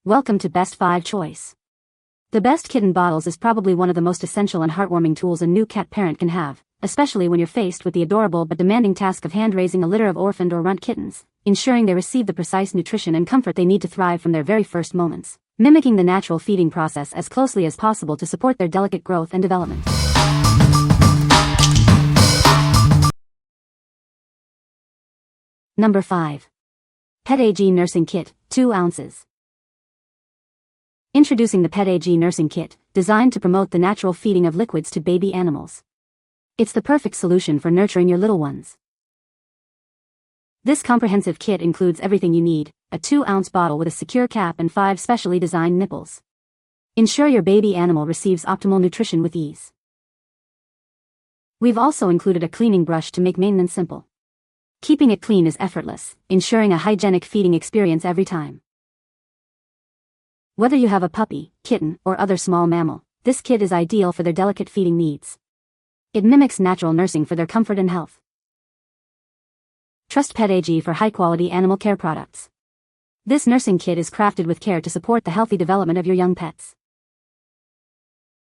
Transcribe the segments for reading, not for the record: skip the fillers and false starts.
Welcome to Best 5 Choice. The Best Kitten Bottles is probably one of the most essential and heartwarming tools a new cat parent can have, especially when you're faced with the adorable but demanding task of hand-raising a litter of orphaned or runt kittens, ensuring they receive the precise nutrition and comfort they need to thrive from their very first moments, mimicking the natural feeding process as closely as possible to support their delicate growth and development. Number 5. PetLac Nursing Kit, 2 ounces. Introducing the PetLac Nursing Kit, designed to promote the natural feeding of liquids to baby animals. It's the perfect solution for nurturing your little ones. This comprehensive kit includes everything you need: a 2-ounce bottle with a secure cap and 5 specially designed nipples. Ensure your baby animal receives optimal nutrition with ease. We've also included a cleaning brush to make maintenance simple. Keeping it clean is effortless, ensuring a hygienic feeding experience every time. Whether you have a puppy, kitten, or other small mammal, this kit is ideal for their delicate feeding needs. It mimics natural nursing for their comfort and health. Trust PetLac for high-quality animal care products. This nursing kit is crafted with care to support the healthy development of your young pets.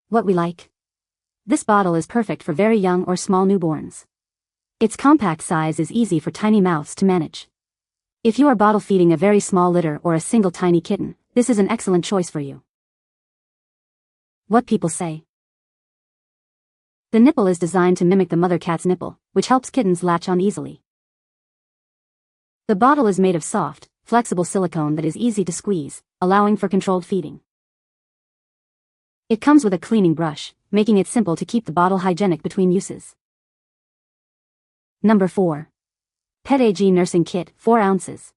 What we like? This bottle is perfect for very young or small newborns. Its compact size is easy for tiny mouths to manage. If you are bottle feeding a very small litter or a single tiny kitten, this is an excellent choice for you. What people say. The nipple is designed to mimic the mother cat's nipple, which helps kittens latch on easily. The bottle is made of soft, flexible silicone that is easy to squeeze, allowing for controlled feeding. It comes with a cleaning brush, making it simple to keep the bottle hygienic between uses. Number 4. PetLac Nursing Kit, 4 ounces.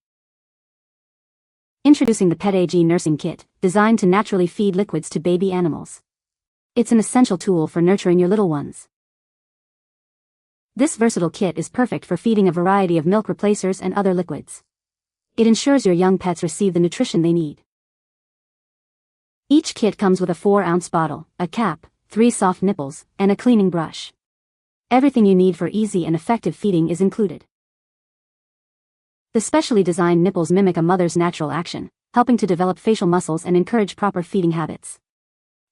Introducing the PetLac Nursing Kit, designed to naturally feed liquids to baby animals. It's an essential tool for nurturing your little ones. This versatile kit is perfect for feeding a variety of milk replacers and other liquids. It ensures your young pets receive the nutrition they need. Each kit comes with a 4-ounce bottle, a cap, 3 soft nipples, and a cleaning brush. Everything you need for easy and effective feeding is included. The specially designed nipples mimic a mother's natural action, helping to develop facial muscles and encourage proper feeding habits.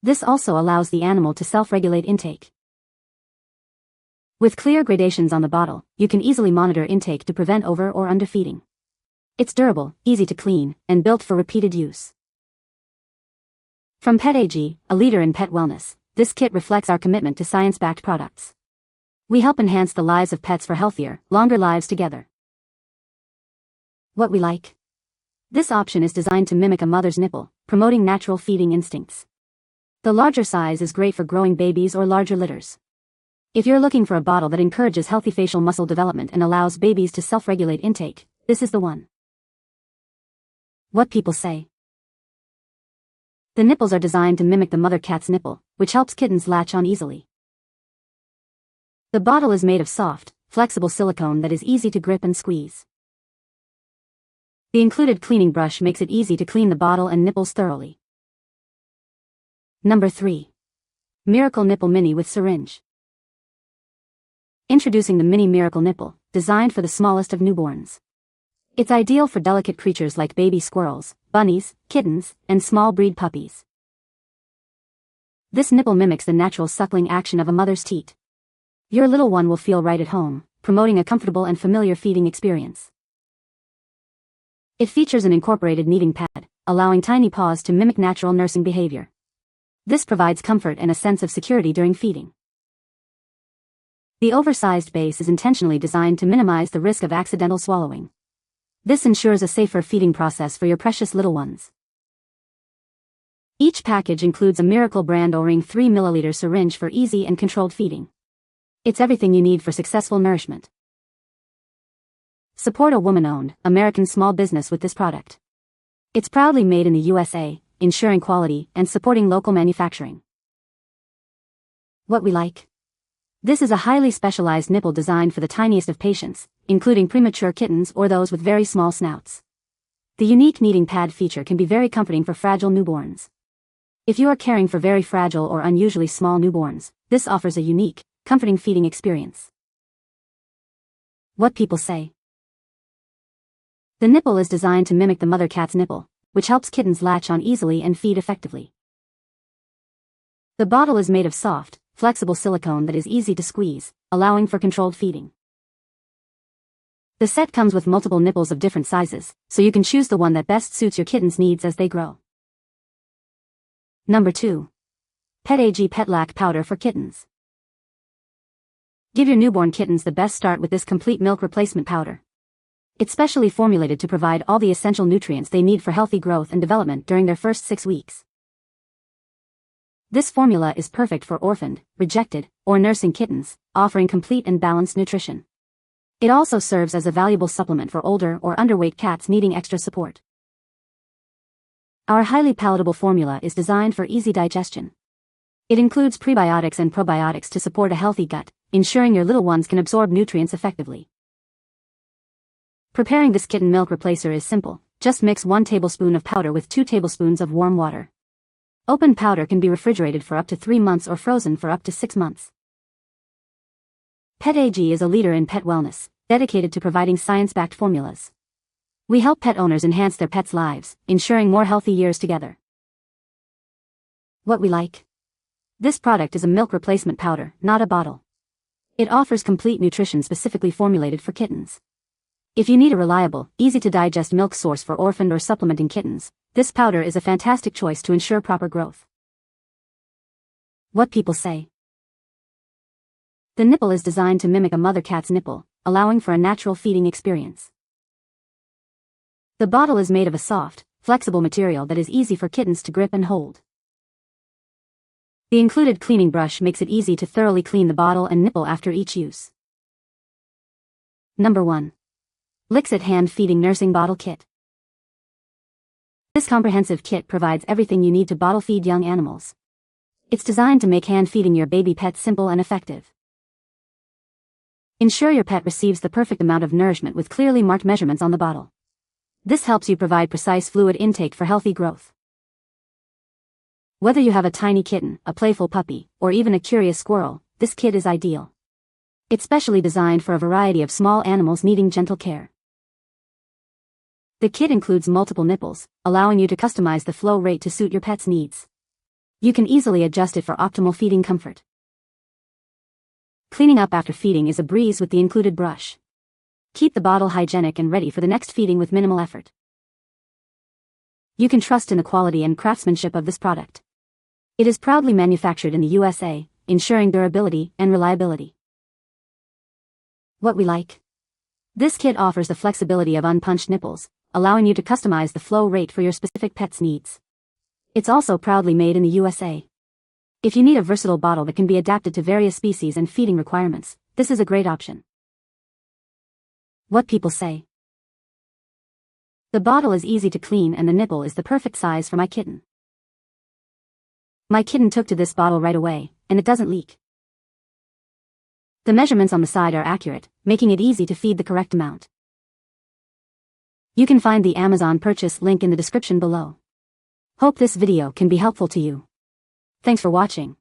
This also allows the animal to self-regulate intake. With clear gradations on the bottle, you can easily monitor intake to prevent over or underfeeding. It's durable, easy to clean, and built for repeated use. From PetLac, a leader in pet wellness, this kit reflects our commitment to science-backed products. We help enhance the lives of pets for healthier, longer lives together. What we like? This option is designed to mimic a mother's nipple, promoting natural feeding instincts. The larger size is great for growing babies or larger litters. If you're looking for a bottle that encourages healthy facial muscle development and allows babies to self-regulate intake, this is the one. What people say. The nipples are designed to mimic the mother cat's nipple, which helps kittens latch on easily. The bottle is made of soft, flexible silicone that is easy to grip and squeeze. The included cleaning brush makes it easy to clean the bottle and nipples thoroughly. Number 3. Miracle Nipple Mini with Syringe. Introducing the Mini Miracle Nipple, designed for the smallest of newborns. It's ideal for delicate creatures like baby squirrels, bunnies, kittens, and small breed puppies. This nipple mimics the natural suckling action of a mother's teat. Your little one will feel right at home, promoting a comfortable and familiar feeding experience. It features an incorporated kneading pad, allowing tiny paws to mimic natural nursing behavior. This provides comfort and a sense of security during feeding. The oversized base is intentionally designed to minimize the risk of accidental swallowing. This ensures a safer feeding process for your precious little ones. Each package includes a Miracle brand O-ring 3 ml syringe for easy and controlled feeding. It's everything you need for successful nourishment. Support a woman-owned, American small business with this product. It's proudly made in the USA, ensuring quality and supporting local manufacturing. What we like? This is a highly specialized nipple designed for the tiniest of patients, including premature kittens or those with very small snouts. The unique kneading pad feature can be very comforting for fragile newborns. If you are caring for very fragile or unusually small newborns, this offers a unique, comforting feeding experience. What people say. The nipple is designed to mimic the mother cat's nipple, which helps kittens latch on easily and feed effectively. The bottle is made of soft, flexible silicone that is easy to squeeze, allowing for controlled feeding. The set comes with multiple nipples of different sizes, so you can choose the one that best suits your kitten's needs as they grow. Number 2. PetLac powder for kittens. Give your newborn kittens the best start with this complete milk replacement powder. It's specially formulated to provide all the essential nutrients they need for healthy growth and development during their first 6 weeks. This formula is perfect for orphaned, rejected, or nursing kittens, offering complete and balanced nutrition. It also serves as a valuable supplement for older or underweight cats needing extra support. Our highly palatable formula is designed for easy digestion. It includes prebiotics and probiotics to support a healthy gut, ensuring your little ones can absorb nutrients effectively. Preparing this kitten milk replacer is simple. Just mix 1 tablespoon of powder with 2 tablespoons of warm water. Open powder can be refrigerated for up to 3 months or frozen for up to 6 months. PetLac is a leader in pet wellness, dedicated to providing science-backed formulas. We help pet owners enhance their pets' lives, ensuring more healthy years together. What we like. This product is a milk replacement powder, not a bottle. It offers complete nutrition specifically formulated for kittens. If you need a reliable, easy-to-digest milk source for orphaned or supplementing kittens, this powder is a fantastic choice to ensure proper growth. What people say. The nipple is designed to mimic a mother cat's nipple, allowing for a natural feeding experience. The bottle is made of a soft, flexible material that is easy for kittens to grip and hold. The included cleaning brush makes it easy to thoroughly clean the bottle and nipple after each use. Number 1. Lixit Hand Feeding Nursing Bottle Kit. This comprehensive kit provides everything you need to bottle feed young animals. It's designed to make hand feeding your baby pet simple and effective. Ensure your pet receives the perfect amount of nourishment with clearly marked measurements on the bottle. This helps you provide precise fluid intake for healthy growth. Whether you have a tiny kitten, a playful puppy, or even a curious squirrel, this kit is ideal. It's specially designed for a variety of small animals needing gentle care. The kit includes multiple nipples, allowing you to customize the flow rate to suit your pet's needs. You can easily adjust it for optimal feeding comfort. Cleaning up after feeding is a breeze with the included brush. Keep the bottle hygienic and ready for the next feeding with minimal effort. You can trust in the quality and craftsmanship of this product. It is proudly manufactured in the USA, ensuring durability and reliability. What we like. This kit offers the flexibility of unpunched nipples, allowing you to customize the flow rate for your specific pet's needs. It's also proudly made in the USA. If you need a versatile bottle that can be adapted to various species and feeding requirements, this is a great option. What people say. The bottle is easy to clean and the nipple is the perfect size for my kitten. My kitten took to this bottle right away, and it doesn't leak. The measurements on the side are accurate, making it easy to feed the correct amount. You can find the Amazon purchase link in the description below. Hope this video can be helpful to you. Thanks for watching.